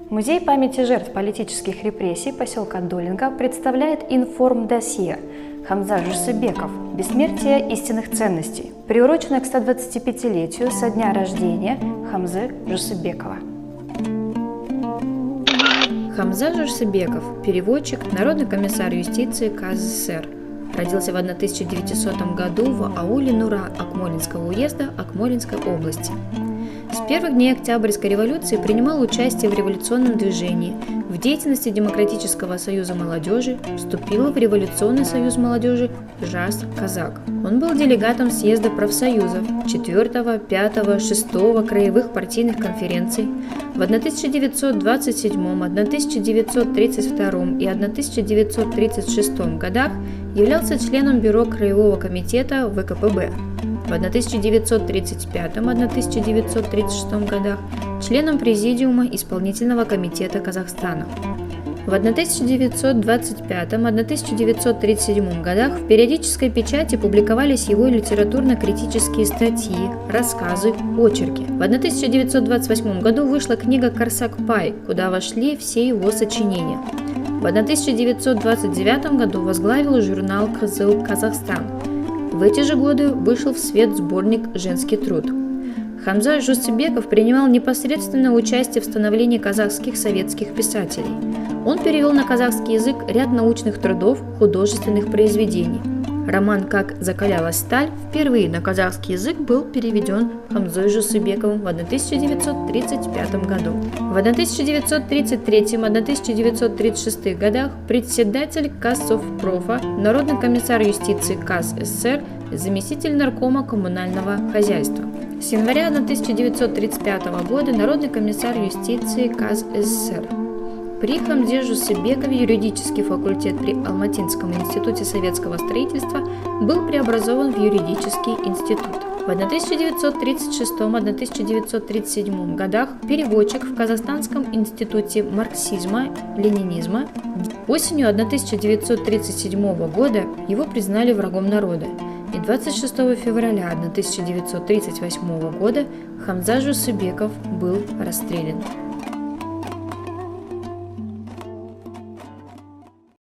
Музей памяти жертв политических репрессий поселка Долинка представляет информдосье «Хамза Жусупбеков. Бессмертие истинных ценностей», приуроченное к 125-летию со дня рождения Хамзы Жусупбекова. Хамза Жусупбеков – переводчик, народный комиссар юстиции КАС СССР. Родился в 1900 году в ауле Нура Акмолинского уезда Акмолинской области. С первых дней Октябрьской революции принимал участие в революционном движении, в деятельности Демократического союза молодежи, вступил в Революционный союз молодежи «Жас Казак». Он был делегатом съезда профсоюзов 4, 5, 6 краевых партийных конференций. В 1927, 1932 и 1936 годах являлся членом бюро Краевого комитета ВКПБ. В 1935-1936 годах членом Президиума Исполнительного комитета Казахстана. В 1925-1937 годах в периодической печати публиковались его литературно-критические статьи, рассказы, очерки. В 1928 году вышла книга «Карсакпай», куда вошли все его сочинения. В 1929 году возглавил журнал «Кызыл Казахстан». В эти же годы вышел в свет сборник «Женский труд». Хамза Жусупбеков принимал непосредственное участие в становлении казахских советских писателей. Он перевел на казахский язык ряд научных трудов, художественных произведений. Роман «Как закалялась сталь» впервые на казахский язык был переведен Хамзой Жусупбековым в 1935 году. В 1933-1936 годах председатель КАС-Совпрофа, народный комиссар юстиции КАС СССР, заместитель наркома коммунального хозяйства. С января 1935 года народный комиссар юстиции КАС СССР. При Хамзе Жусупбекове юридический факультет при Алматинском институте советского строительства был преобразован в юридический институт. В 1936-1937 годах переводчик в Казахстанском институте марксизма-ленинизма. Осенью 1937 года его признали врагом народа, и 26 февраля 1938 года Хамза Жусупбеков был расстрелян.